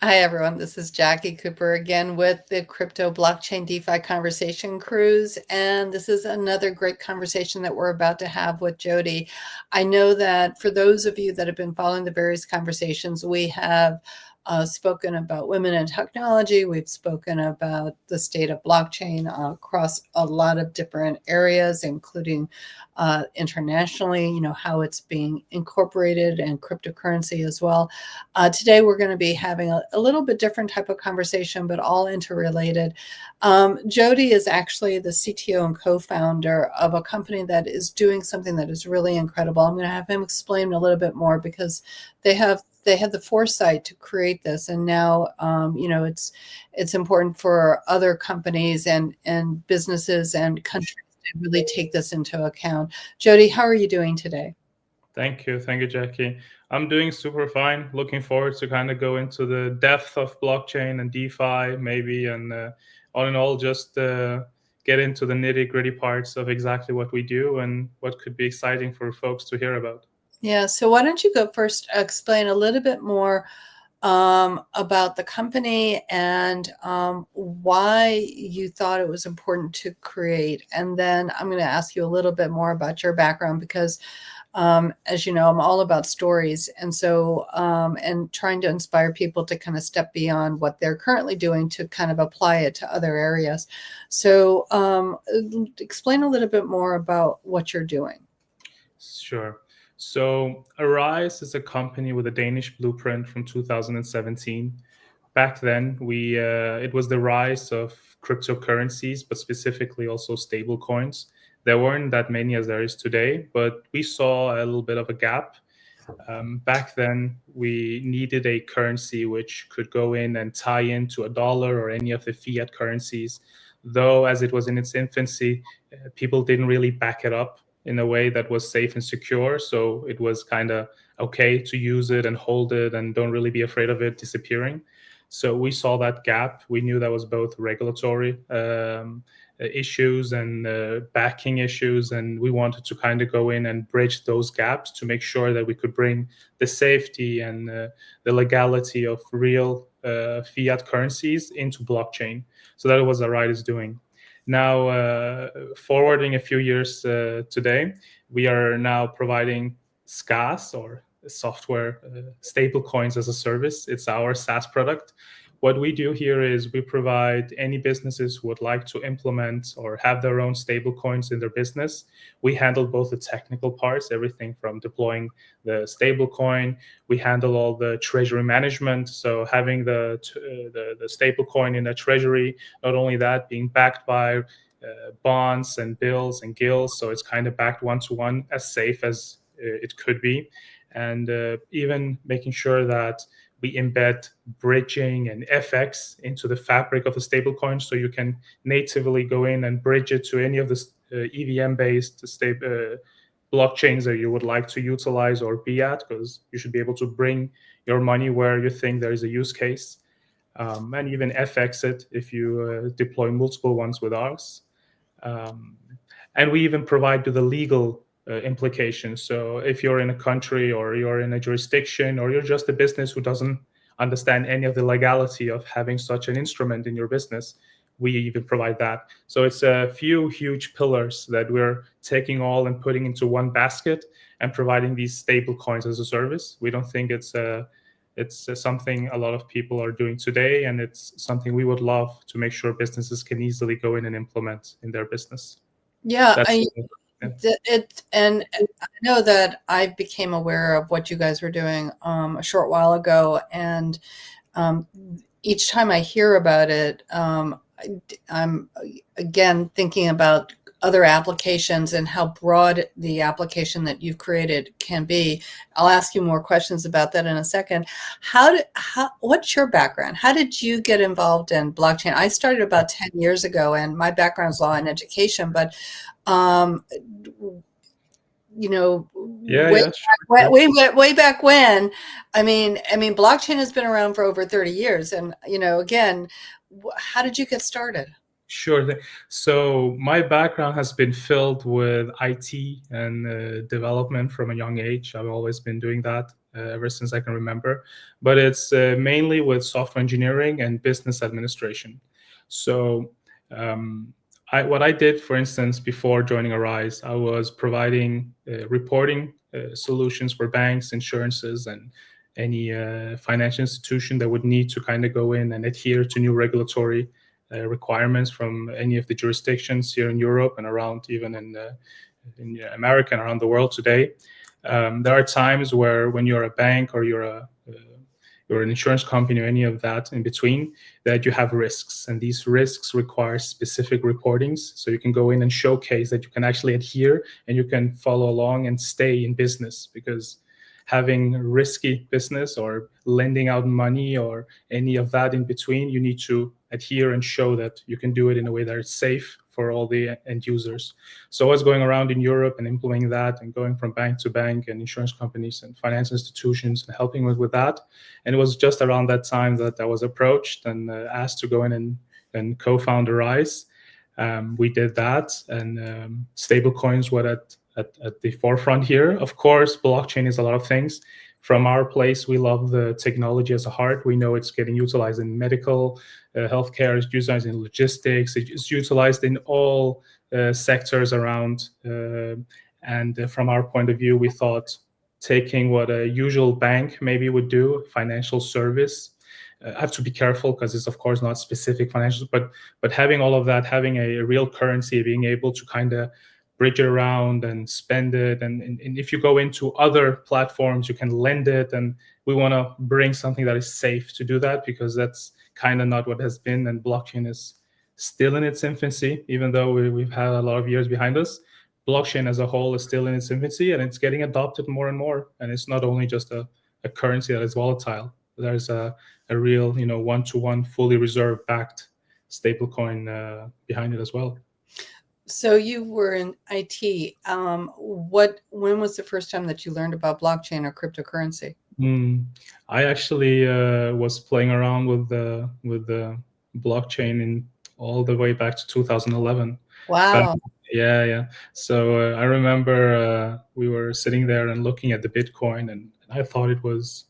Hi, everyone. This is Jackie Cooper again with the Crypto Blockchain DeFi Conversation Cruise. And this is another great conversation that we're about to have with Jody. I know that for those of you that have been following the various conversations, we have spoken about women in technology. We've spoken about the state of blockchain across a lot of different areas, including internationally, how it's being incorporated and cryptocurrency as well. Today, we're going to be having a little bit different type of conversation, but all interrelated. Jody is actually the CTO and co-founder of a company that is doing something that is really incredible. I'm going to have him explain a little bit more because they had the foresight to create this, and now it's important for other companies and businesses and countries to really take this into account. Jody, how are you doing today? Thank you, Jackie. I'm doing super fine. Looking forward to kind of go into the depth of blockchain and DeFi, maybe, and all in all, just get into the nitty-gritty parts of exactly what we do and what could be exciting for folks to hear about. Yeah, so why don't you go first, explain a little bit more about the company and why you thought it was important to create. And then I'm going to ask you a little bit more about your background because, as you know, I'm all about stories. And so, and trying to inspire people to kind of step beyond what they're currently doing to kind of apply it to other areas. So, explain a little bit more about what you're doing. Sure. So Arise is a company with a Danish blueprint from 2017. Back then, it was the rise of cryptocurrencies, but specifically also stable coins. There weren't that many as there is today, but we saw a little bit of a gap. Back then, we needed a currency which could go in and tie into a dollar or any of the fiat currencies. Though, as it was in its infancy, people didn't really back it up in a way that was safe and secure. So it was kind of okay to use it and hold it and don't really be afraid of it disappearing. So we saw that gap. We knew that was both regulatory issues and backing issues, and we wanted to kind of go in and bridge those gaps to make sure that we could bring the safety and the legality of real fiat currencies into blockchain. So that was what Arise is doing. Now, forwarding a few years today, we are now providing SaaS or software stable coins as a service. It's our SaaS product. What we do here is we provide any businesses who would like to implement or have their own stable coins in their business. We handle both the technical parts, everything from deploying the stable coin. We handle all the treasury management. So having the stable coin in a treasury, not only that, being backed by bonds and bills and gills. So it's kind of backed one-to-one, as safe as it could be. And even making sure that we embed bridging and FX into the fabric of the stablecoin, so you can natively go in and bridge it to any of the EVM-based blockchains that you would like to utilize or be at, because you should be able to bring your money where you think there is a use case, and even FX it if you deploy multiple ones with ours. And we even provide to the legal implications. So if you're in a country or you're in a jurisdiction or you're just a business who doesn't understand any of the legality of having such an instrument in your business, we even provide that. So it's a few huge pillars that we're taking all and putting into one basket and providing these stable coins as a service. We don't think it's something a lot of people are doing today, and it's something we would love to make sure businesses can easily go in and implement in their business. Yeah, That's and I know that I became aware of what you guys were doing a short while ago, and each time I hear about it, I'm again thinking about other applications and how broad the application that you've created can be. I'll ask you more questions about that in a second. What's your background? How did you get involved in blockchain? I started about 10 years ago, and my background is law and education, but um, yeah, way yeah, back, sure. way back when, I mean, blockchain has been around for over 30 years. And, again, how did you get started? Sure. So my background has been filled with IT and development from a young age. I've always been doing that. ever since I can remember. But it's mainly with software engineering and business administration. So what I did, for instance, before joining Arise, I was providing reporting solutions for banks, insurances, and any financial institution that would need to kind of go in and adhere to new regulatory requirements from any of the jurisdictions here in Europe and around, even in America and around the world today. There are times where when you're a bank or you're an insurance company or any of that in between, that you have risks, and these risks require specific reportings. So you can go in and showcase that you can actually adhere and you can follow along and stay in business, because having risky business or lending out money or any of that in between, you need to adhere and show that you can do it in a way that is safe for all the end users. So I was going around in Europe and implementing that and going from bank to bank and insurance companies and finance institutions and helping with that. And it was just around that time that I was approached and asked to go in and co-found Arise. We did that, and stablecoins were at the forefront here. Of course, blockchain is a lot of things. From our place, we love the technology as a heart. We know it's getting utilized in medical, healthcare, it's utilized in logistics, it's utilized in all sectors around. And from our point of view, we thought taking what a usual bank maybe would do, financial service. I have to be careful because it's of course not specific financial, but having all of that, having a real currency, being able to kind of bridge it around and spend it, and if you go into other platforms, you can lend it, and we want to bring something that is safe to do that, because that's kind of not what has been, and blockchain is still in its infancy, even though we've had a lot of years behind us. Blockchain as a whole is still in its infancy, and it's getting adopted more and more. And it's not only just a currency that is volatile. There's a real, one-to-one, fully reserve-backed stablecoin behind it as well. So you were in IT. When was the first time that you learned about blockchain or cryptocurrency? I actually was playing around with the blockchain in all the way back to 2011. Wow. Yeah. So I remember we were sitting there and looking at the Bitcoin, and I thought it was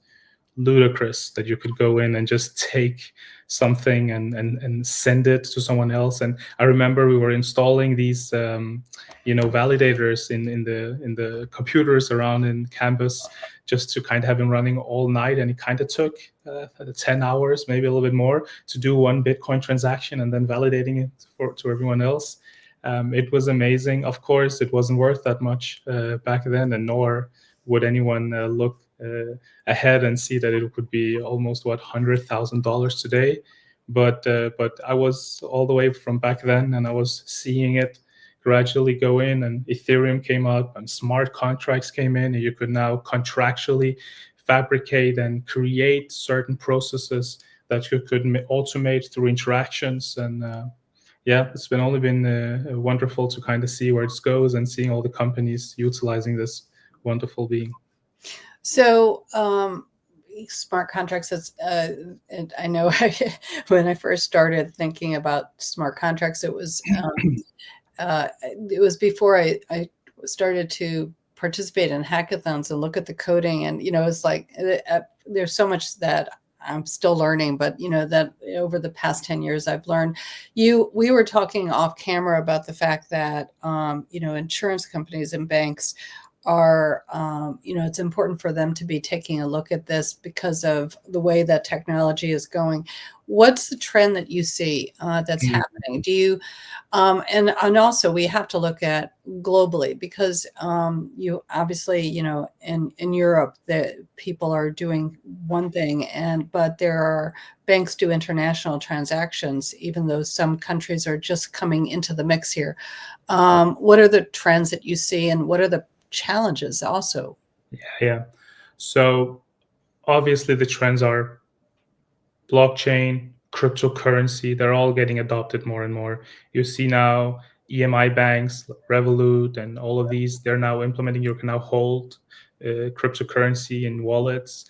ludicrous that you could go in and just take something and send it to someone else. And I remember we were installing these validators in the computers around in campus, just to kind of have them running all night, and it kind of took 10 hours, maybe a little bit more, to do one Bitcoin transaction and then validating it to everyone else. It was amazing. Of course, it wasn't worth that much back then, and nor would anyone look ahead and see that it could be almost $100,000 today. But I was all the way from back then, and I was seeing it gradually go in, and Ethereum came up, and smart contracts came in, and you could now contractually fabricate and create certain processes that you could automate through interactions. And it's only been wonderful to kind of see where it goes and seeing all the companies utilizing this wonderful being. So smart contracts, and I know when I first started thinking about smart contracts, it was before I started to participate in hackathons and look at the coding, and it's like there's so much that I'm still learning, but that over the past 10 years I've learned. We were talking off camera about the fact that insurance companies and banks are, it's important for them to be taking a look at this because of the way that technology is going. What's the trend that you see that's happening? Do you, and also we have to look at globally, because you obviously, in Europe, the people are doing one thing, but there are banks do international transactions, even though some countries are just coming into the mix here. What are the trends that you see, and what are the challenges also? Yeah. So obviously the trends are blockchain, cryptocurrency, they're all getting adopted more and more. You see now EMI banks, Revolut, and all of these, they're now implementing, you can now hold cryptocurrency in wallets.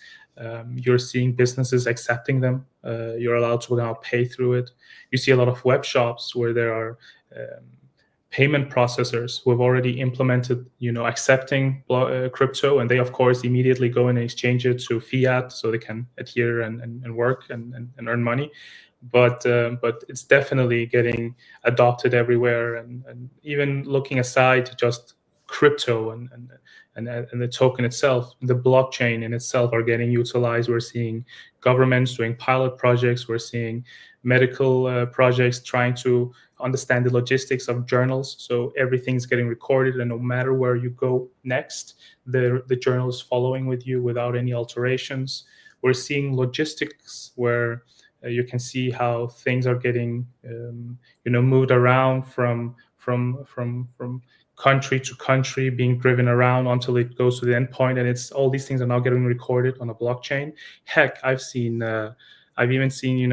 You're seeing businesses accepting them. You're allowed to now pay through it. You see a lot of web shops where there are payment processors who have already implemented, accepting crypto, and they of course immediately go and exchange it to fiat so they can adhere and work and earn money. But it's definitely getting adopted everywhere, and even looking aside just crypto and the token itself, the blockchain in itself are getting utilized. We're seeing governments doing pilot projects. We're seeing medical projects trying to understand the logistics of journals. So everything's getting recorded, and no matter where you go next, the journal is following with you without any alterations. We're seeing logistics where you can see how things are getting moved around from country to country, being driven around until it goes to the endpoint, and it's all these things are now getting recorded on a blockchain. Heck, I've even seen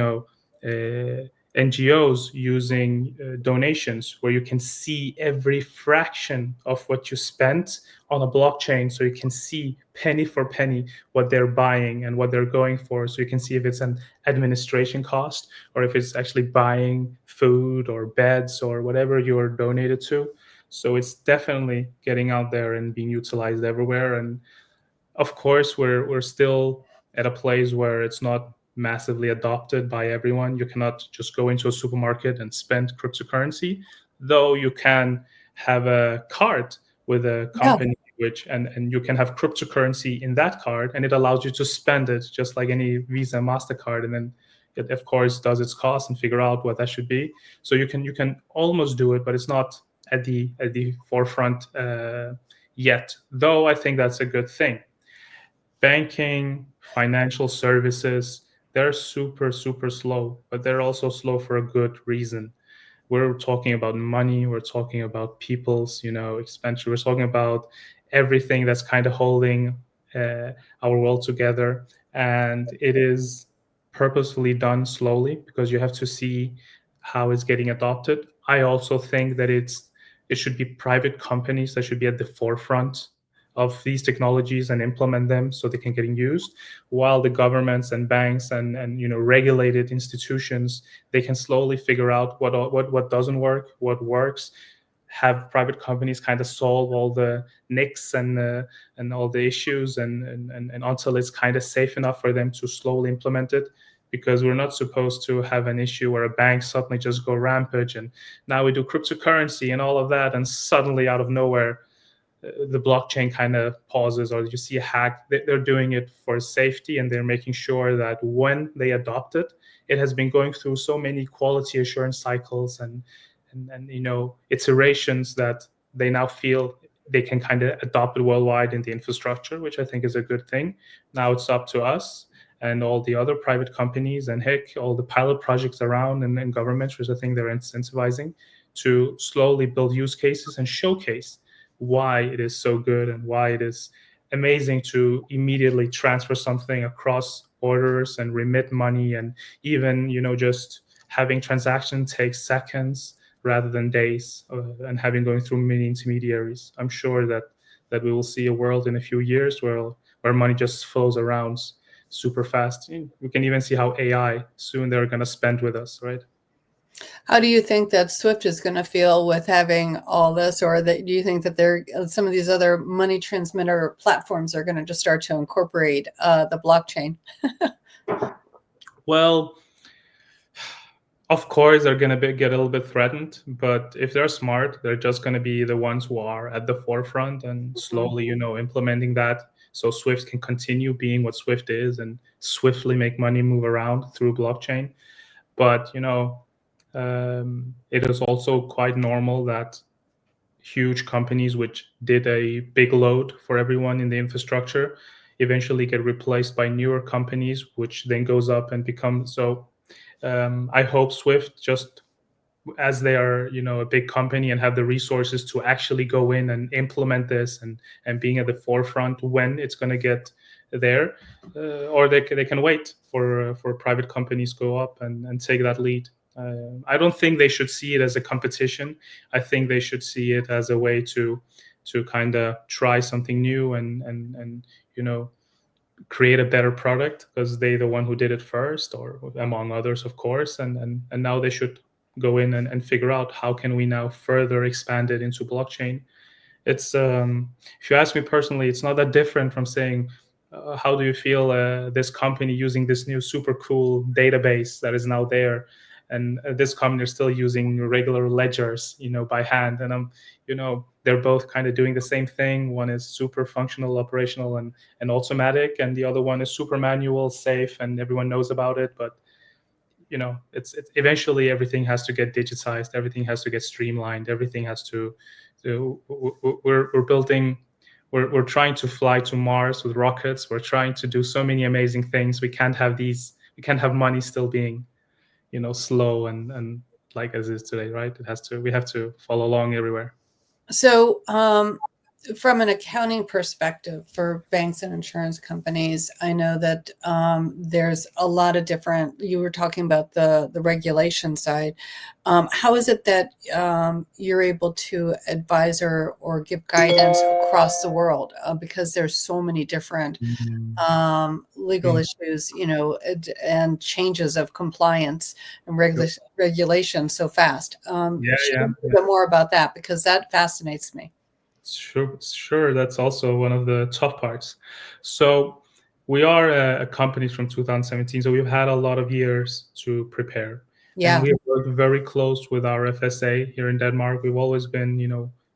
NGOs using donations where you can see every fraction of what you spent on a blockchain, so you can see penny for penny what they're buying and what they're going for, so you can see if it's an administration cost or if it's actually buying food or beds or whatever you're donated to. So it's definitely getting out there and being utilized everywhere. And of course, we're still at a place where it's not massively adopted by everyone. You cannot just go into a supermarket and spend cryptocurrency, though you can have a card with a Yeah. company which and you can have cryptocurrency in that card, and it allows you to spend it just like any Visa, MasterCard, and then it of course does its cost and figure out what that should be. So you can almost do it, but it's not at the forefront yet. Though I think that's a good thing. Banking, financial services, they're super, super slow, but they're also slow for a good reason. We're talking about money, we're talking about people's, expenditure, we're talking about everything that's kind of holding uh, our world together. And it is purposefully done slowly because you have to see how it's getting adopted. I also think that it should be private companies that should be at the forefront of these technologies and implement them so they can get used, while the governments and banks and regulated institutions, they can slowly figure out what doesn't work, what works, have private companies kind of solve all the nicks and all the issues, and until it's kind of safe enough for them to slowly implement it. Because we're not supposed to have an issue where a bank suddenly just go rampage and now we do cryptocurrency and all of that, and suddenly out of nowhere the blockchain kind of pauses, or you see a hack. They're doing it for safety, and they're making sure that when they adopt it, it has been going through so many quality assurance cycles and iterations that they now feel they can kind of adopt it worldwide in the infrastructure, which I think is a good thing. Now it's up to us and all the other private companies and heck, all the pilot projects around and governments, which I think they're incentivizing to slowly build use cases and showcase why it is so good and why it is amazing to immediately transfer something across borders and remit money, and even just having transaction take seconds rather than days, and having going through many intermediaries. I'm sure that we will see a world in a few years where money just flows around super fast. We can even see how AI soon they're going to spend with us, right? How do you think that Swift is going to feel with having all this, or that do you think that some of these other money transmitter platforms are going to just start to incorporate the blockchain? Well, of course, they're going to get a little bit threatened, but if they're smart, they're just going to be the ones who are at the forefront and slowly, implementing that, so Swift can continue being what Swift is and swiftly make money move around through blockchain. But it is also quite normal that huge companies which did a big load for everyone in the infrastructure eventually get replaced by newer companies, which then goes up and becomes so. I hope Swift, just as they are, a big company and have the resources to actually go in and implement this and being at the forefront when it's going to get there, or they can wait for private companies go up and take that lead. I don't think they should see it as a competition. I think they should see it as a way to kind of try something new and create a better product, because they the one who did it first, or among others, of course, and now they should go in and figure out how can we now further expand it into blockchain. It's if you ask me personally, it's not that different from saying, how do you feel this company using this new super cool database that is now there, and this company is still using regular ledgers, by hand, and they're both kind of doing the same thing. One is super functional, operational, and automatic, and the other one is super manual, safe, and everyone knows about it, but it's eventually everything has to get digitized, everything has to get streamlined, everything has to we're building, we're trying to fly to Mars with rockets, we're trying to do so many amazing things. We can't have money still being slow and like as is today, right? We have to follow along everywhere. So, from an accounting perspective for banks and insurance companies, I know that there's a lot of different. You were talking about the regulation side. How is it that you're able to advise or give guidance across the world? Because there's so many different legal issues, and changes of compliance and regulation so fast. Share a bit more about that, because that fascinates me. Sure. That's also one of the tough parts. So we are a company from 2017, so we've had a lot of years to prepare. And Yeah. we've worked very close with our FSA here in Denmark. We've always been,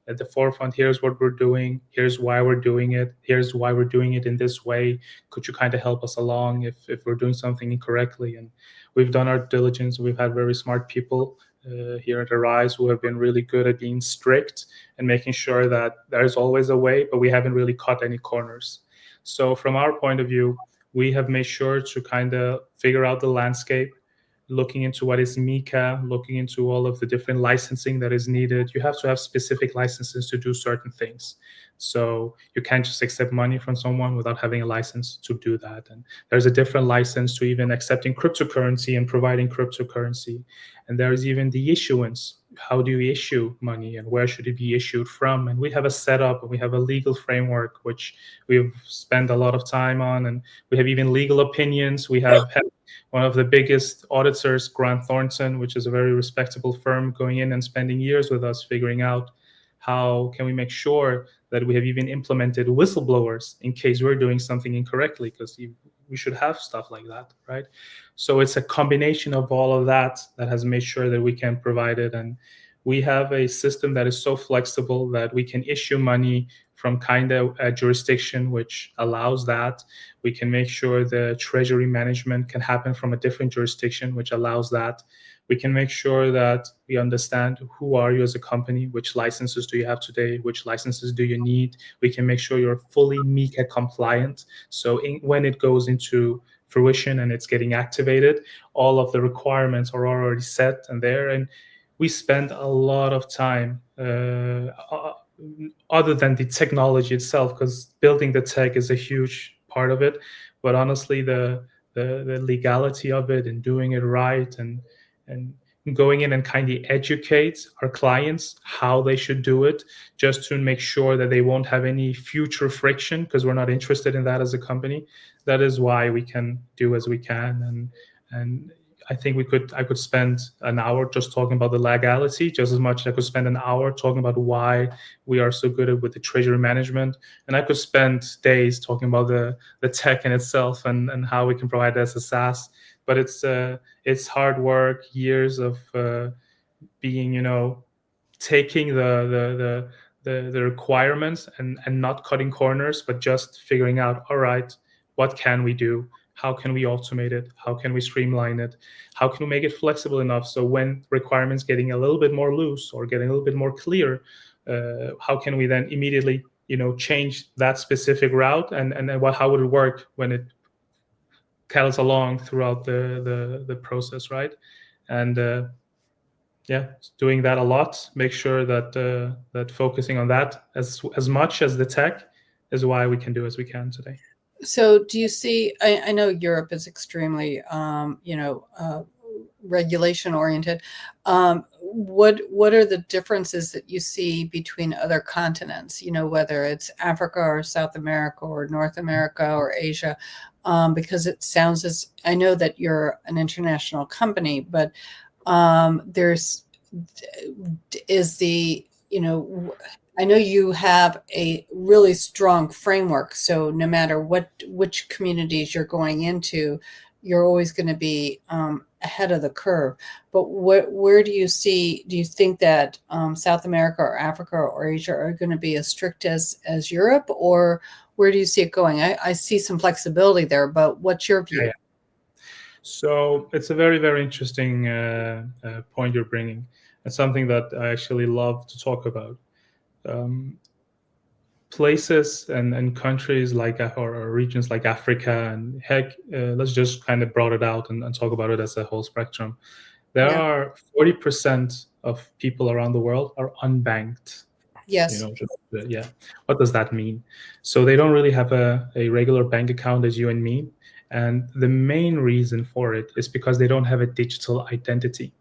at the forefront. Here's what we're doing. Here's why we're doing it. Here's why we're doing it in this way. Could you kind of help us along if we're doing something incorrectly? And we've done our diligence. We've had very smart people here at Arise who have been really good at being strict and making sure that there's always a way, but we haven't really cut any corners. So from our point of view, we have made sure to kind of figure out the landscape, looking into what is MiCA, looking into all of the different licensing that is needed. You have to have specific licenses to do certain things. So you can't just accept money from someone without having a license to do that. And there's a different license to even accepting cryptocurrency and providing cryptocurrency. And there is even the issuance. How do you issue money and where should it be issued from? And we have a setup and we have a legal framework, which we've spent a lot of time on. And we have even legal opinions. We have had one of the biggest auditors, Grant Thornton, which is a very respectable firm, going in and spending years with us figuring out how can we make sure that we have even implemented whistleblowers in case we're doing something incorrectly, because we should have stuff like that, right? So it's a combination of all of that has made sure that we can provide it. And we have a system that is so flexible that we can issue money from kind of a jurisdiction which allows that. We can make sure the treasury management can happen from a different jurisdiction, which allows that. We can make sure that we understand who are you as a company, which licenses do you have today, which licenses do you need. We can make sure you're fully MiCA compliant. So when it goes into fruition and it's getting activated, all of the requirements are already set and there. And we spend a lot of time other than the technology itself, because building the tech is a huge part of it. But honestly, the legality of it and doing it right and going in and kind of educate our clients how they should do it, just to make sure that they won't have any future friction, because we're not interested in that as a company. That is why we can do as we can. And I think I could spend an hour just talking about the legality, just as much as I could spend an hour talking about why we are so good with the treasury management. And I could spend days talking about the tech in itself and how we can provide that as a SaaS. But it's hard work, years of being, taking the requirements and not cutting corners, but just figuring out, all right, what can we do? How can we automate it? How can we streamline it? How can we make it flexible enough so when requirements getting a little bit more loose or getting a little bit more clear, how can we then immediately, change that specific route? And then how would it work when it cattles along throughout the process, right? And doing that a lot. Make sure that focusing on that as much as the tech is why we can do as we can today. So do you see, I know Europe is extremely, regulation oriented. What are the differences that you see between other continents, whether it's Africa or South America or North America or Asia? Because it sounds I know that you're an international company, but there's is the, I know you have a really strong framework, so no matter which communities you're going into, you're always going to be ahead of the curve. But where do you think that South America or Africa or Asia are going to be as strict as Europe, or where do you see it going? I see some flexibility there, but what's your Yeah, view? yeah. So it's a very, very interesting point you're bringing. It's something that I actually love to talk about. Um, Places and countries like or regions like Africa and heck, let's just kind of broad it out and talk about it as a whole spectrum. There Yeah. are 40% of people around the world are unbanked. Yes. Just, yeah. What does that mean? So they don't really have a regular bank account as you and me. And the main reason for it is because they don't have a digital identity.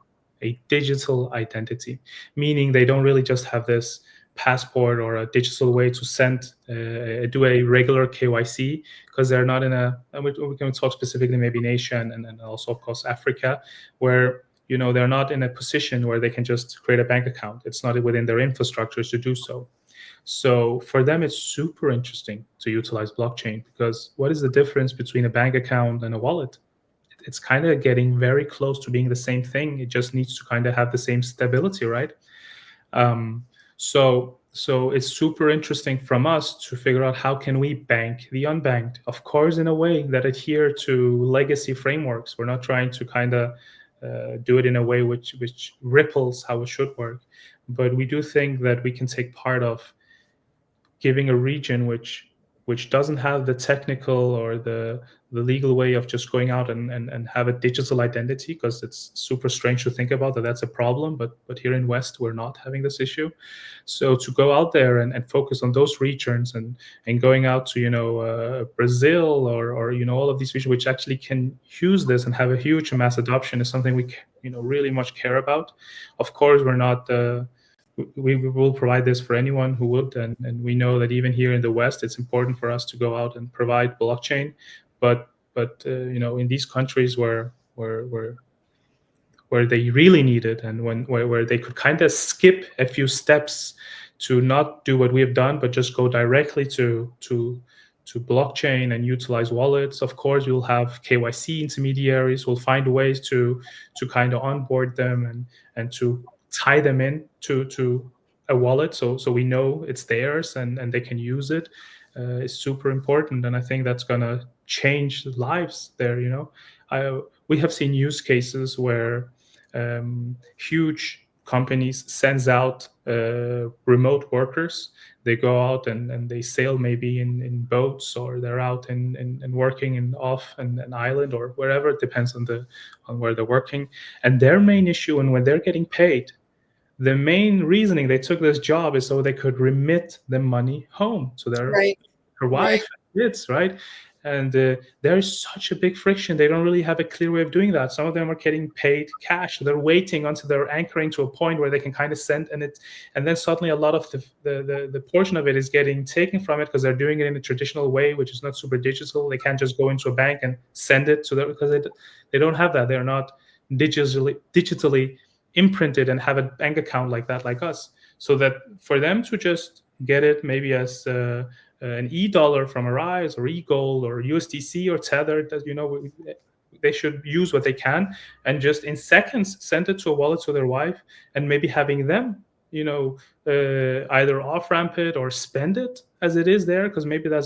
A digital identity, meaning they don't really just have this passport or a digital way to do a regular KYC, because they're not in and we can talk specifically maybe in Asia and also, of course, Africa, where they're not in a position where they can just create a bank account. It's not within their infrastructures to do so. So for them, it's super interesting to utilize blockchain, because what is the difference between a bank account and a wallet? It's kind of getting very close to being the same thing. It just needs to kind of have the same stability, right? Um, so it's super interesting from us to figure out how can we bank the unbanked, of course, in a way that adhere to legacy frameworks. We're not trying to kind of do it in a way which ripples how it should work, but we do think that we can take part of giving a region which doesn't have the technical or the legal way of just going out and have a digital identity, because it's super strange to think about that that's a problem, but here in West we're not having this issue. So to go out there and focus on those regions and going out to Brazil or all of these regions which actually can use this and have a huge mass adoption is something we really much care about. Of course, we're not we will provide this for anyone who would, and we know that even here in the West, it's important for us to go out and provide blockchain. But in these countries where they really need it, and where they could kind of skip a few steps to not do what we have done, but just go directly to blockchain and utilize wallets. Of course, we'll have KYC intermediaries. We'll find ways to kind of onboard them and to tie them in to a wallet, so we know it's theirs and they can use it. Is super important, and I think that's gonna change lives there. We have seen use cases where huge companies sends out remote workers. They go out and they sail maybe in boats, or they're out and working off an island or wherever. It depends on where they're working. And their main issue, and when they're getting paid, the main reasoning they took this job is so they could remit the money home to their Right. wife and kids, right? And there is such a big friction. They don't really have a clear way of doing that. Some of them are getting paid cash. They're waiting until they're anchoring to a point where they can kind of send, and then suddenly a lot of the portion of it is getting taken from it, because they're doing it in a traditional way, which is not super digital. They can't just go into a bank and send it to them, because they don't have that. They're not digitally imprinted and have a bank account like that, like us. So that for them to just get it maybe as an e-dollar from Arise or eGold or USDC or Tether, that they should use what they can and just in seconds send it to a wallet to their wife, and maybe having them either off ramp it or spend it as it is there, because maybe that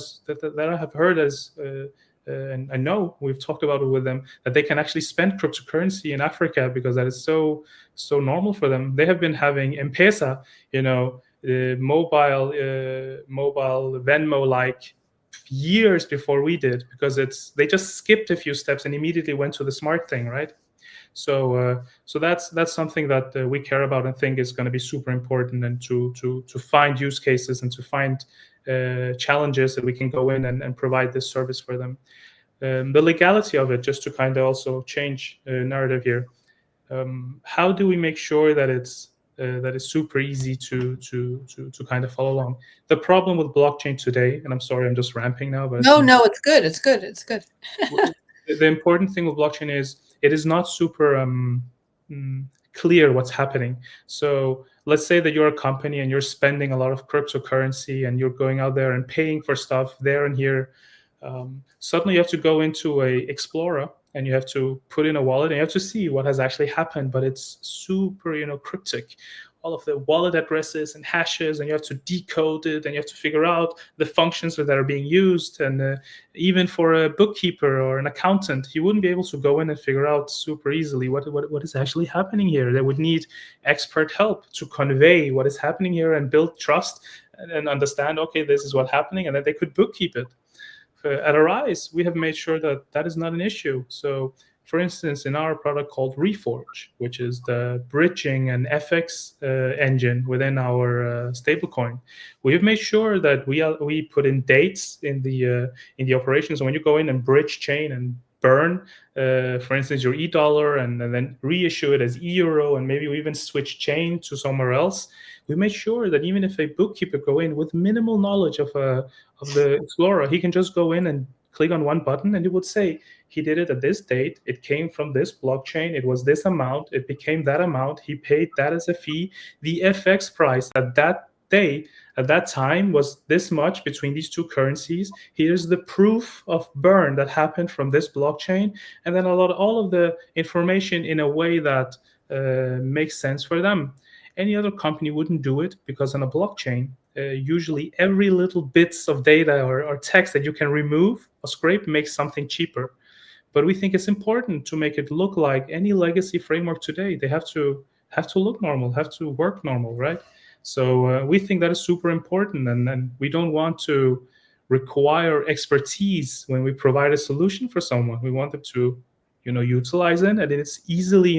I have heard as and I know we've talked about it with them, that they can actually spend cryptocurrency in Africa because that is so normal for them. They have been having M-Pesa, mobile Venmo, like years before we did, because they just skipped a few steps and immediately went to the smart thing, right? So that's something that we care about and think is going to be super important, and to find use cases and to find challenges that we can go in and provide this service for them. The legality of it, just to kind of also change narrative here. How do we make sure that it's super easy to kind of follow along? The problem with blockchain today, and I'm sorry, I'm just ramping now, but No, it's good. It's good. It's good. the important thing with blockchain is it is not super clear what's happening. So let's say that you're a company and you're spending a lot of cryptocurrency and you're going out there and paying for stuff there and here. Suddenly you have to go into a Explorer and you have to put in a wallet and you have to see what has actually happened, but it's super, cryptic. All of the wallet addresses and hashes, and you have to decode it, and you have to figure out the functions that are being used. And even for a bookkeeper or an accountant, he wouldn't be able to go in and figure out super easily what is actually happening here. They would need expert help to convey what is happening here and build trust and understand, okay, this is what's happening, and that they could bookkeep it. At Arise, we have made sure that that is not an issue. So, for instance, in our product called Reforge, which is the bridging and FX engine within our stablecoin, we have made sure that we put in dates in the operations. So when you go in and bridge chain and burn, for instance, your e-dollar and then reissue it as e-euro, and maybe we even switch chain to somewhere else, we made sure that even if a bookkeeper go in with minimal knowledge of the Explorer, he can just go in and click on one button and it would say he did it at this date, it came from this blockchain, it was this amount, it became that amount, he paid that as a fee, the FX price at that day at that time was this much between these two currencies, here's the proof of burn that happened from this blockchain, and then all of the information in a way that makes sense for them. Any other company wouldn't do it because on a blockchain, usually every little bits of data or text that you can remove or scrape makes something cheaper. But we think it's important to make it look like any legacy framework today. They have to look normal, have to work normal, right? So we think that is super important, and we don't want to require expertise when we provide a solution for someone. We want them to, utilize it, and it's easily,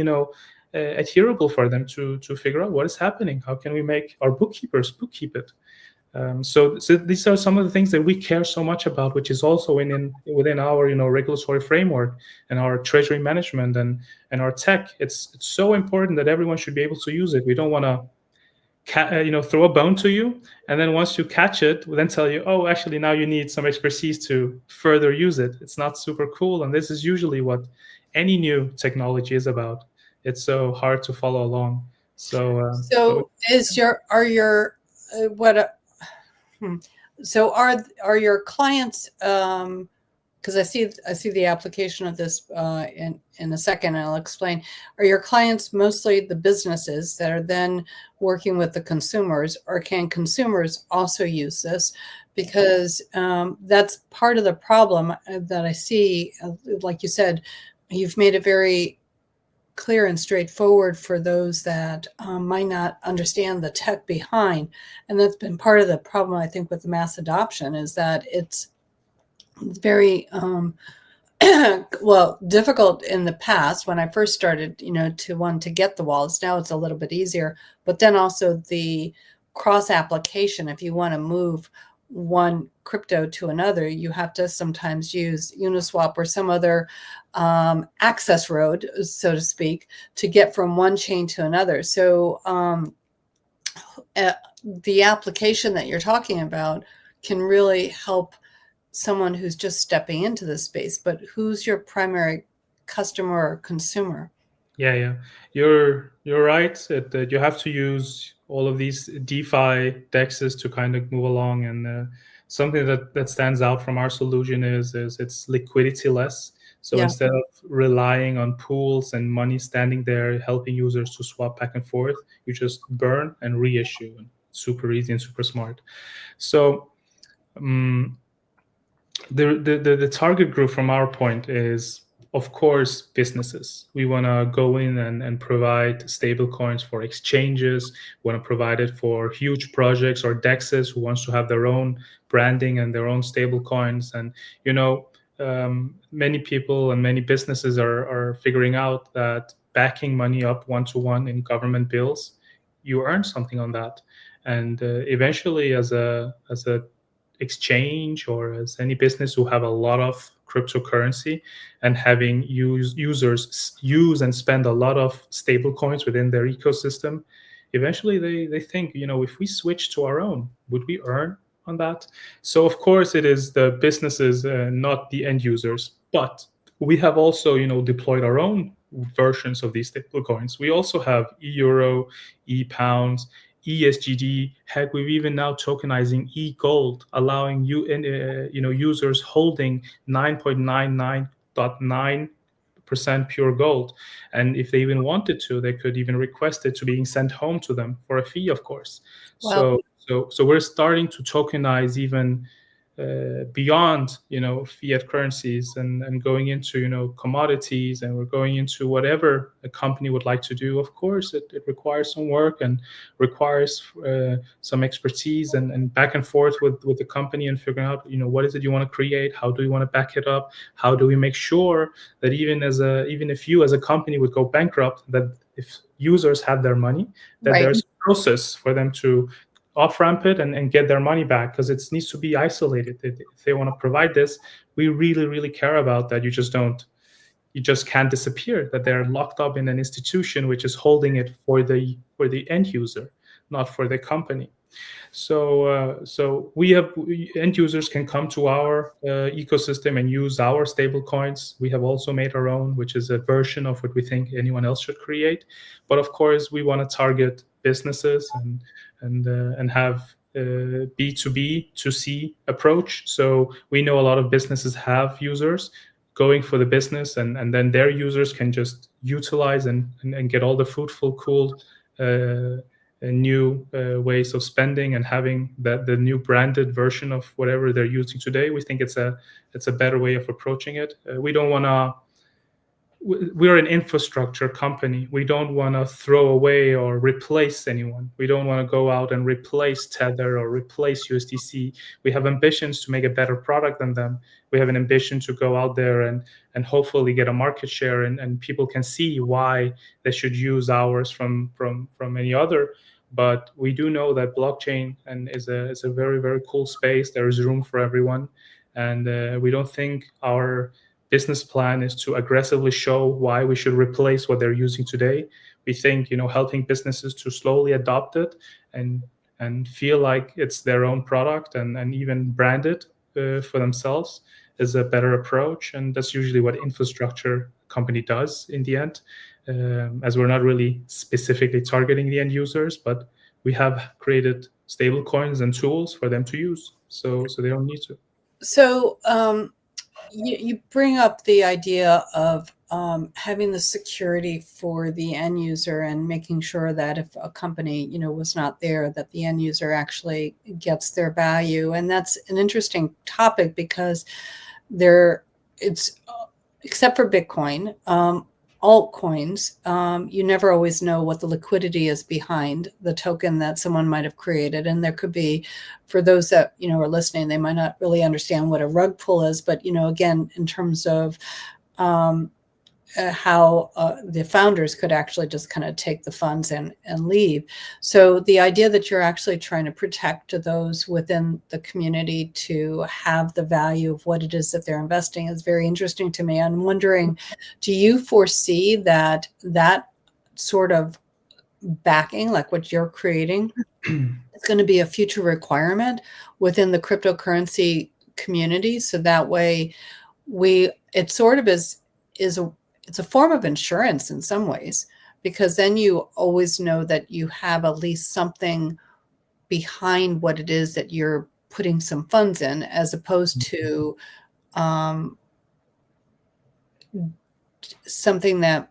adherable for them to figure out what is happening. How can we make our bookkeepers bookkeep it? So these are some of the things that we care so much about, which is also within our regulatory framework and our treasury management and our tech. It's so important that everyone should be able to use it. We don't want to throw a bone to you, and then once you catch it, we then tell you, oh, actually now you need some expertise to further use it. It's not super cool, and this is usually what any new technology is about. It's so hard to follow along. So so are your clients, because I see the application of this in a second, and I'll explain. Are your clients mostly the businesses that are then working with the consumers, or can consumers also use this? Because that's part of the problem that I see. Like you said, you've made it very clear and straightforward for those that might not understand the tech behind. And that's been part of the problem, I think, with the mass adoption, is that it's very difficult in the past when I first started, to want to get the wallets. Now it's a little bit easier, but then also the cross application. If you want to move one crypto to another, you have to sometimes use Uniswap or some other access road, so to speak, to get from one chain to another. So the application that you're talking about can really help someone who's just stepping into this space. But who's your primary customer or consumer? Yeah, you're right that you have to use all of these DeFi dexes to kind of move along. And something that stands out from our solution is it's liquidity less. So instead of relying on pools and money standing there helping users to swap back and forth, you just burn and reissue. And super easy and super smart. So the target group from our point is, of course, businesses. We want to go in and provide stable coins for exchanges. We want to provide it for huge projects or dexes who wants to have their own branding and their own stable coins. And many people and many businesses are figuring out that backing money up one-to-one in government bills, you earn something on that. And eventually, as a exchange or as any business who have a lot of cryptocurrency and having users use and spend a lot of stable coins within their ecosystem, eventually they think, if we switch to our own, would we earn on that? So of course it is the businesses, not the end users, but we have also deployed our own versions of these stable coins. We also have euro, e-pounds, ESGD. Heck, we've even now tokenizing e-gold, allowing users holding 9.99.9% pure gold. And if they even wanted to, they could even request it to being sent home to them for a fee, of course. Well, So we're starting to tokenize even beyond fiat currencies, and going into commodities, and we're going into whatever a company would like to do. Of course, it requires some work and requires some expertise, and back and forth with the company, and figuring out what is it you want to create, how do you want to back it up, how do we make sure that even if you as a company would go bankrupt, that if users have their money, that right. there's a process for them to off ramp it and get their money back, because it needs to be isolated. If they want to provide this, we really, really care about that. You just can't disappear, that they're locked up in an institution which is holding it for the end user, not for the company. So we have end users can come to our ecosystem and use our stable coins. We have also made our own, which is a version of what we think anyone else should create. But of course, we want to target businesses and have B2B to C approach. So we know a lot of businesses have users going for the business, and then their users can just utilize and get all the fruitful, cool new ways of spending, and having the new branded version of whatever they're using today. We think it's a better way of approaching it. We don't want to. We're an infrastructure company. We don't want to throw away or replace anyone. We don't want to go out and replace Tether or replace USDC. We have ambitions to make a better product than them. We have an ambition to go out there and hopefully get a market share, and people can see why they should use ours from any other. But we do know that blockchain is a very, very cool space. There is room for everyone, and we don't think our business plan is to aggressively show why we should replace what they're using today. We think helping businesses to slowly adopt it and feel like it's their own product, and even brand it for themselves is a better approach. And that's usually what infrastructure company does in the end, as we're not really specifically targeting the end users, but we have created stable coins and tools for them to use, so they don't need to. So you bring up the idea of having the security for the end user, and making sure that if a company was not there, that the end user actually gets their value. And that's an interesting topic, because it's except for Bitcoin, altcoins, you never always know what the liquidity is behind the token that someone might have created. And there could be, for those that are listening, they might not really understand what a rug pull is, but again, in terms of how the founders could actually just kind of take the funds and leave. So the idea that you're actually trying to protect those within the community to have the value of what it is that they're investing is very interesting to me. I'm wondering, do you foresee that sort of backing, like what you're creating, is going to be a future requirement within the cryptocurrency community? So that way it sort of it's a form of insurance in some ways, because then you always know that you have at least something behind what it is that you're putting some funds in, as opposed to something that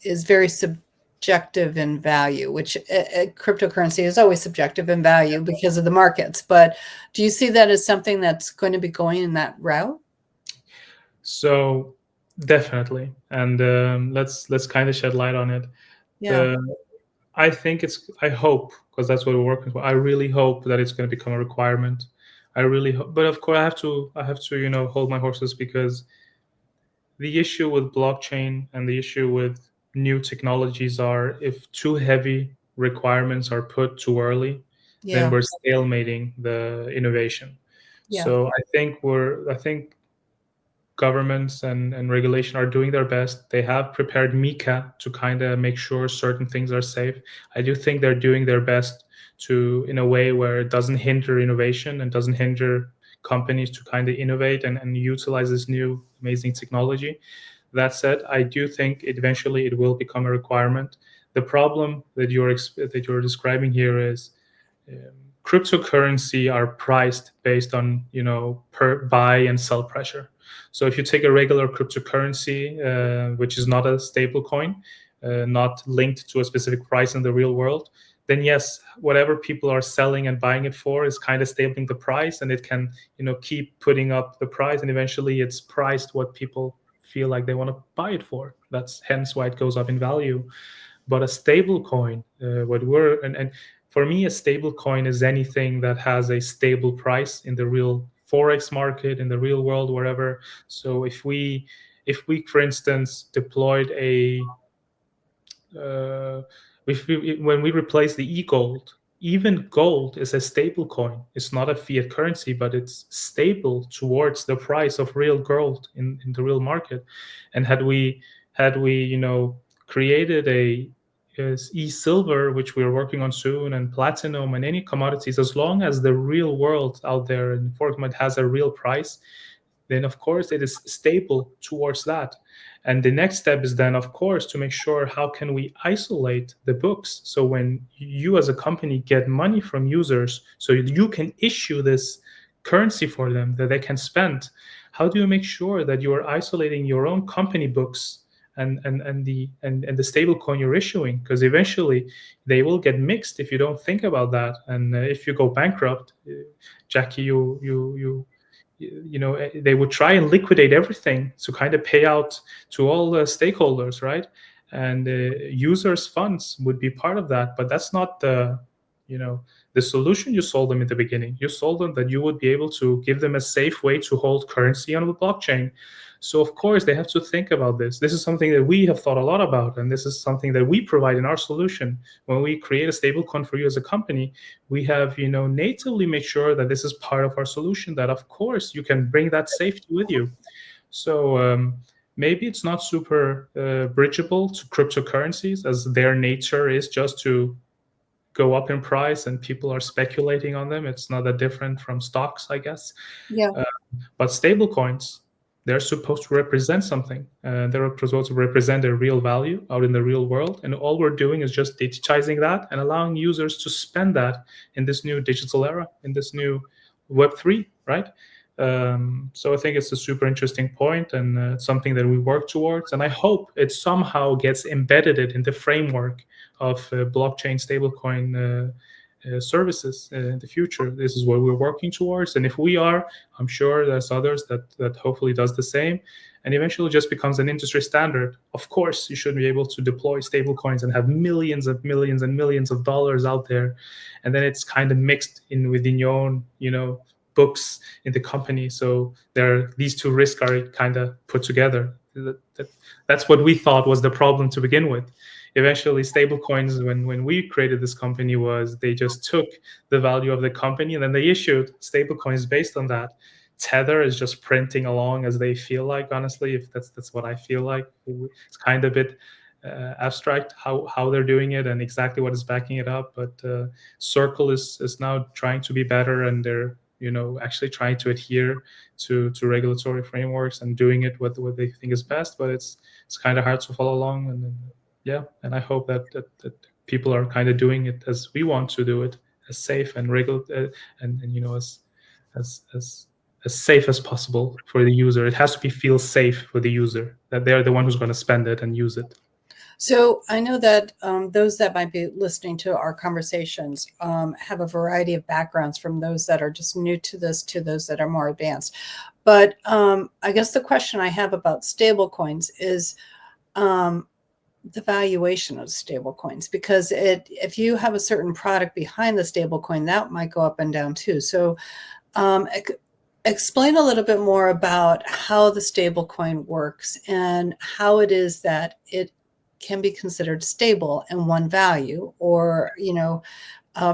is very subjective in value, which cryptocurrency is always subjective in value because of the markets. But do you see that as something that's going to be going in that route? So definitely, and let's kind of shed light on it. Yeah. I think I hope, because that's what we're working for. I really hope that it's going to become a requirement. I really hope, but of course I have to hold my horses, because the issue with blockchain and the issue with new technologies are, if too heavy requirements are put too early, then we're stalemating the innovation. Yeah. So I think governments and regulation are doing their best. They have prepared MiCA to kind of make sure certain things are safe. I do think they're doing their best in a way where it doesn't hinder innovation and doesn't hinder companies to kind of innovate and utilize this new amazing technology. That said, I do think eventually it will become a requirement. The problem that you're describing here is um, cryptocurrency are priced based on per buy and sell pressure. So if you take a regular cryptocurrency, which is not a stable coin, not linked to a specific price in the real world, then yes, whatever people are selling and buying it for is kind of stabling the price, and it can keep putting up the price, and eventually it's priced what people feel like they want to buy it for. That's hence why it goes up in value. But a stable coin, what we're and for me, a stable coin is anything that has a stable price in the real forex market, in the real world, wherever. So if we for instance deployed a uh, when we replace the e-gold, even gold is a stable coin. It's not a fiat currency, but it's stable towards the price of real gold in the real market. And had we created a e-silver, which we're working on soon, and platinum and any commodities, as long as the real world out there in forex market has a real price, then of course it is stable towards that. And the next step is then, of course, to make sure how can we isolate the books. So when you as a company get money from users, so you can issue this currency for them that they can spend, how do you make sure that you are isolating your own company books and the stable coin you're issuing? Because eventually they will get mixed if you don't think about that. And if you go bankrupt, Jackie, they would try and liquidate everything to kind of pay out to all the stakeholders, right? And users funds would be part of that, but that's not the solution you sold them in the beginning. You sold them that you would be able to give them a safe way to hold currency on the blockchain. So of course they have to think about this. This is something that we have thought a lot about, and this is something that we provide in our solution. When we create a stablecoin for you as a company, we have natively made sure that this is part of our solution, that of course you can bring that safety with you. So maybe it's not super bridgeable to cryptocurrencies, as their nature is just to go up in price and people are speculating on them. It's not that different from stocks, I guess. Yeah. But stable coins, they're supposed to represent something. They're supposed to represent a real value out in the real world. And all we're doing is just digitizing that and allowing users to spend that in this new digital era, in this new Web3, right? So I think it's a super interesting point, and it's something that we work towards. And I hope it somehow gets embedded in the framework of blockchain stablecoin services in the future. This is what we're working towards, and if we are, I'm sure there's others that hopefully does the same, and eventually just becomes an industry standard. Of course, you should be able to deploy stablecoins and have millions and millions of dollars out there, and then it's kind of mixed in within your own, books in the company. So these two risks are kind of put together. That's what we thought was the problem to begin with. Eventually, stablecoins, when we created this company, was they just took the value of the company and then they issued stablecoins based on that. Tether is just printing along as they feel like. Honestly, if that's what I feel like, it's kind of a bit abstract how they're doing it and exactly what is backing it up. But Circle is now trying to be better, and they're actually trying to adhere to regulatory frameworks and doing it what they think is best. But it's kind of hard to follow along, and yeah, and I hope that people are kind of doing it as we want to do it, as safe and regular and as safe as possible for the user. It has to feel safe for the user, that they're the one who's going to spend it and use it. So I know that those that might be listening to our conversations have a variety of backgrounds, from those that are just new to this to those that are more advanced. But I guess the question I have about stablecoins is the valuation of stablecoins, because if you have a certain product behind the stablecoin, that might go up and down too. So explain a little bit more about how the stablecoin works and how it is that it can be considered stable in one value, or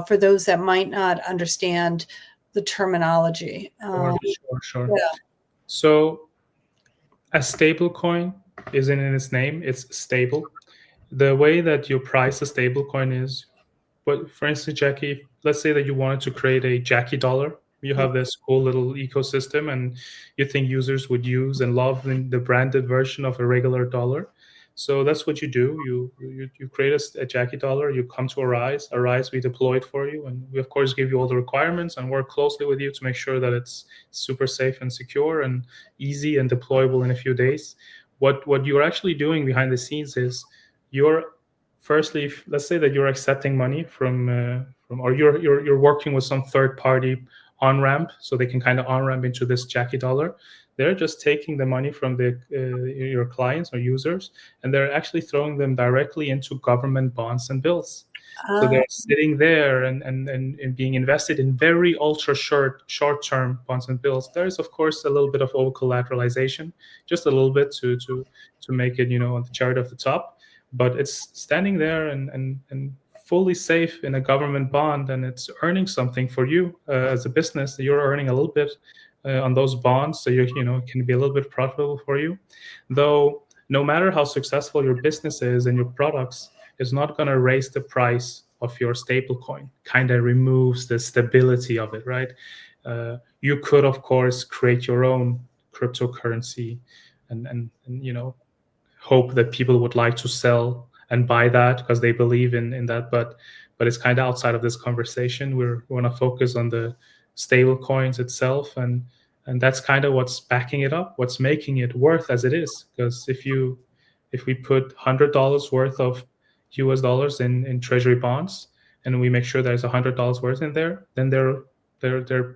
for those that might not understand the terminology. Sure. Yeah. So a stable coin is in its name, it's stable. The way that you price a stable coin is, but for instance, Jackie, let's say that you wanted to create a Jackie dollar, You have this cool little ecosystem, and you think users would use and love the branded version of a regular dollar. So that's what you do. You create a Jackie dollar. You come to Arise. We deploy it for you, and we of course give you all the requirements and work closely with you to make sure that it's super safe and secure and easy and deployable in a few days. What you're actually doing behind the scenes is you're firstly, let's say that you're accepting money from or you're working with some third party on ramp, so they can kind of on ramp into this Jackie dollar. They're just taking the money from your clients or users, and they're actually throwing them directly into government bonds and bills. So Uh, they're sitting there and being invested in very ultra short term bonds and bills. There's of course a little bit of over collateralization, just a little bit to make it on the chart of the top, but it's standing there and fully safe in a government bond, and it's earning something for you as a business. You're earning a little bit on those bonds, so it can be a little bit profitable for you. Though no matter how successful your business is and your products, it's not going to raise the price of your stable coin. Kind of removes the stability of it, right? You could of course create your own cryptocurrency and hope that people would like to sell and buy that because they believe in that, but it's kind of outside of this conversation. We want to focus on the stable coins itself, and that's kind of what's backing it up, what's making it worth as it is. Because if we put $100 worth of US dollars in treasury bonds, and we make sure there's $100 worth in there, then they're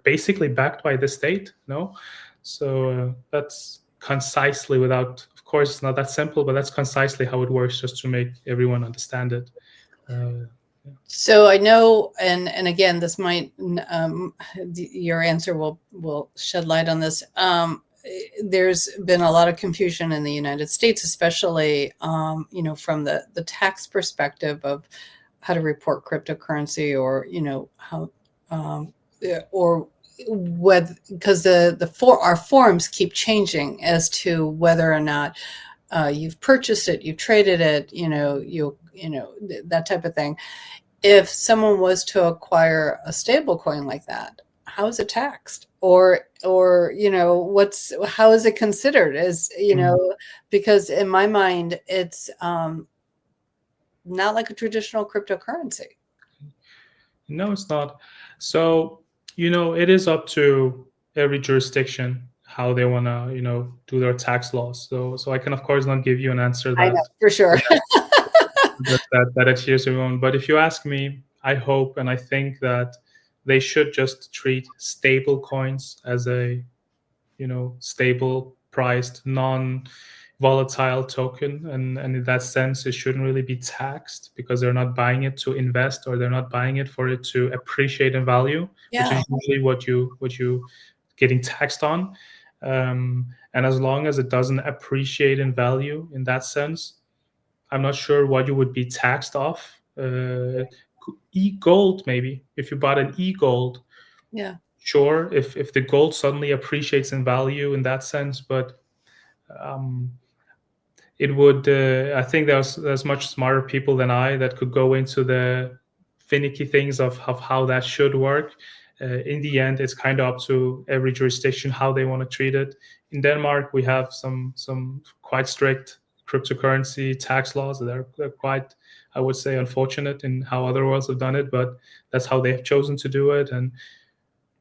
basically backed by the state. No, so that's concisely, without, of course it's not that simple, but that's concisely how it works, just to make everyone understand it. so I know, and again, this might your answer will shed light on this. There's been a lot of confusion in the United States, especially from the tax perspective of how to report cryptocurrency, or how or whether, because our forms keep changing as to whether or not you've purchased it, you've traded it, that type of thing. If someone was to acquire a stable coin like that, how is it taxed? Or how is it considered as, because in my mind, it's not like a traditional cryptocurrency. No, it's not. So it is up to every jurisdiction how they want to do their tax laws. So I can of course not give you an answer I know, that for sure. that adheres to everyone. But if you ask me, I hope and I think that they should just treat stable coins as a stable priced, non-volatile token, and in that sense it shouldn't really be taxed, because they're not buying it to invest, or they're not buying it for it to appreciate in value, which Yeah. is usually what you getting taxed on. And as long as it doesn't appreciate in value in that sense, I'm not sure what you would be taxed off. E-gold, maybe if you bought an e-gold, Yeah. sure, if the gold suddenly appreciates in value in that sense, but um, it would. I think there's much smarter people than I that could go into the finicky things of how that should work. In the end, it's kind of up to every jurisdiction how they want to treat it. In Denmark, we have some quite strict cryptocurrency tax laws that are quite, I would say, unfortunate in how other worlds have done it, but that's how they have chosen to do it. And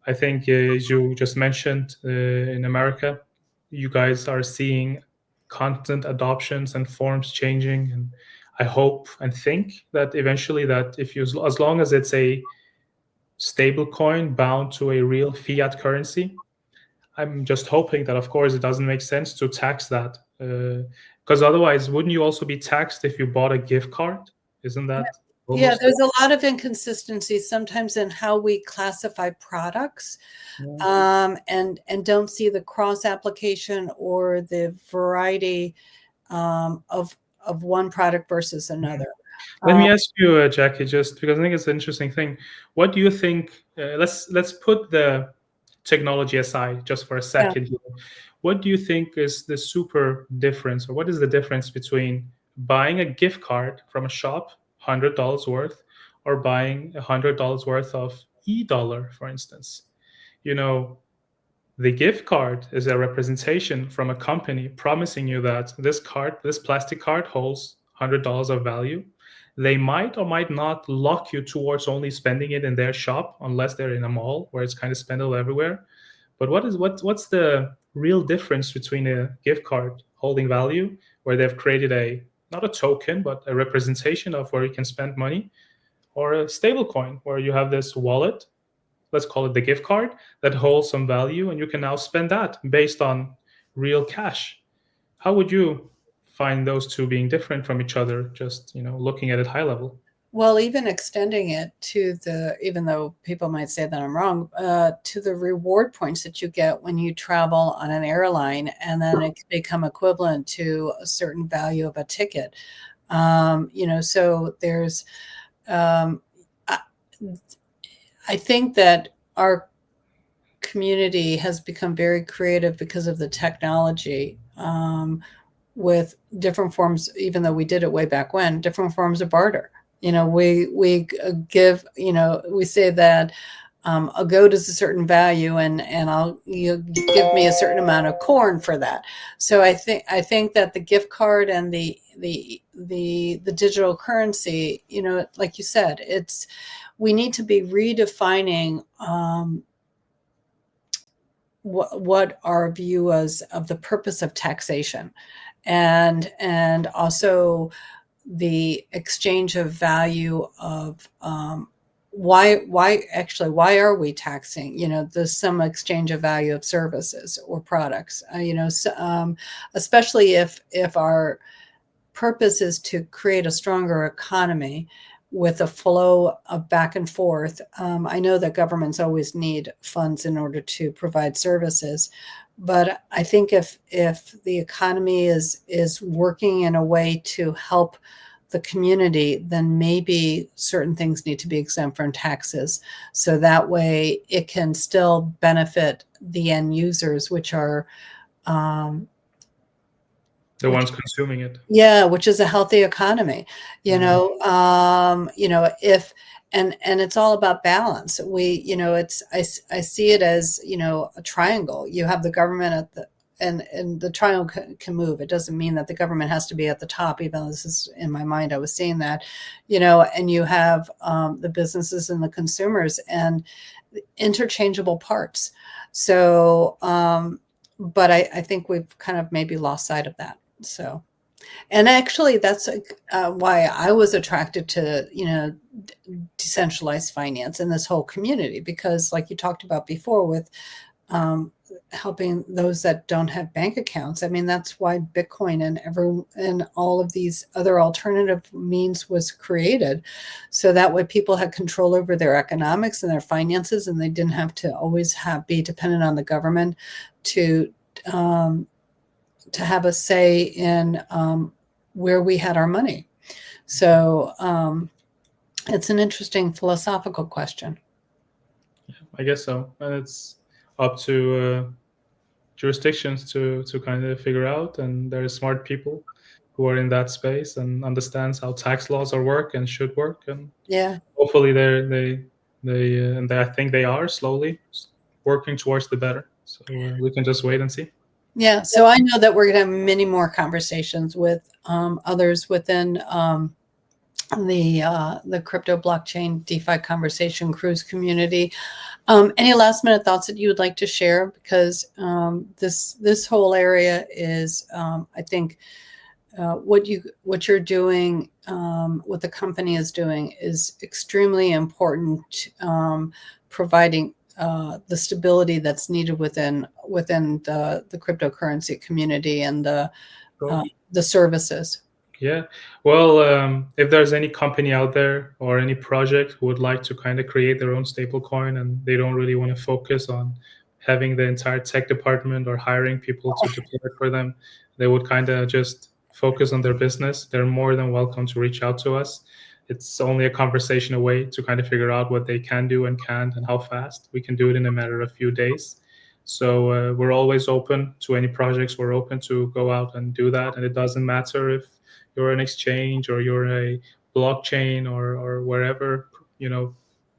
I think, as you just mentioned, in America, you guys are seeing constant adoptions and forms changing, and I hope and think that eventually, that if you, as long as it's a stable coin bound to a real fiat currency, I'm just hoping that, of course, it doesn't make sense to tax that, because otherwise, wouldn't you also be taxed if you bought a gift card? Isn't that Yeah, almost? there's a lot of inconsistencies sometimes in how we classify products, and don't see the cross application or the variety of one product versus another. Let Um, me ask you, Jackie, just because I think it's an interesting thing. What do you think? Let's put the technology aside just for a yeah, second. What do you think is the super difference, or what is the difference between buying a gift card from a shop, $100 worth, or buying $100 worth of e-dollar, for instance? you know, the gift card is a representation from a company promising you that this plastic card holds $100 of value. They might or might not lock you towards only spending it in their shop unless they're in a mall where it's kind of spendable everywhere. But what's the real difference between a gift card holding value, where they've created a not a token but a representation of where you can spend money, or a stable coin where you have this wallet, let's call it the gift card, that holds some value and you can now spend that based on real cash? How would you find those two being different from each other, just looking at it high level? Well, even extending it to even though people might say that I'm wrong, to the reward points that you get when you travel on an airline, and then it can become equivalent to a certain value of a ticket. So there's, um, I, I think that our community has become very creative because of the technology, with different forms, even though we did it way back when, different forms of barter. We give, we say that a goat is a certain value, and you give me a certain amount of corn for that. So I think that the gift card and the digital currency, like you said, we need to be redefining what our view is of the purpose of taxation, and also the exchange of value of, why are we taxing? There's some exchange of value of services or products. Especially if our purpose is to create a stronger economy with a flow of back and forth. I know that governments always need funds in order to provide services, but I think if the economy is working in a way to help the community, then maybe certain things need to be exempt from taxes, so that way it can still benefit the end users, which are The ones consuming it. yeah, which is a healthy economy. If and it's all about balance. I see it as, a triangle. You have the government at the and the triangle can move. It doesn't mean that the government has to be at the top, even though this is in my mind. I was seeing that, and you have the businesses and the consumers and interchangeable parts. So, but I think we've kind of maybe lost sight of that. So, and actually, that's why I was attracted to, decentralized finance and this whole community, because like you talked about before with helping those that don't have bank accounts. I mean, that's why Bitcoin and all of these other alternative means was created. So that way people had control over their economics and their finances, and they didn't have to always be dependent on the government to have a say in where we had our money. So it's an interesting philosophical question. I guess so, and it's up to jurisdictions to kind of figure out. And there are smart people who are in that space and understands how tax laws are work and should work. And Yeah. hopefully I think they are slowly working towards the better. So we can just wait and see. Yeah. So I know that we're going to have many more conversations with others within the crypto blockchain DeFi conversation cruise community. Any last minute thoughts that you would like to share? Because this whole area is, I think, what you're doing, what the company is doing, is extremely important, providing the stability that's needed within the cryptocurrency community and the services. Yeah. Well, if there's any company out there or any project who would like to kind of create their own stablecoin and they don't really want to focus on having the entire tech department or hiring people to deploy it for them, they would kind of just focus on their business, they're more than welcome to reach out to us. It's only a conversation away to kind of figure out what they can do and can't and how fast. We can do it in a matter of a few days. So we're always open to any projects. We're open to go out and do that. And it doesn't matter if you're an exchange or you're a blockchain or wherever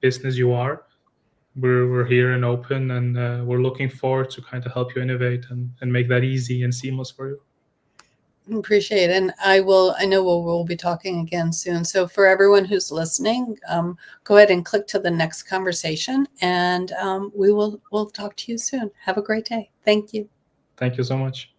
business you are. we're here and open, and we're looking forward to kind of help you innovate and make that easy and seamless for you. Appreciate it. And I know we'll be talking again soon. So for everyone who's listening, go ahead and click to the next conversation, and we'll talk to you soon. Have a great day. Thank you. Thank you so much.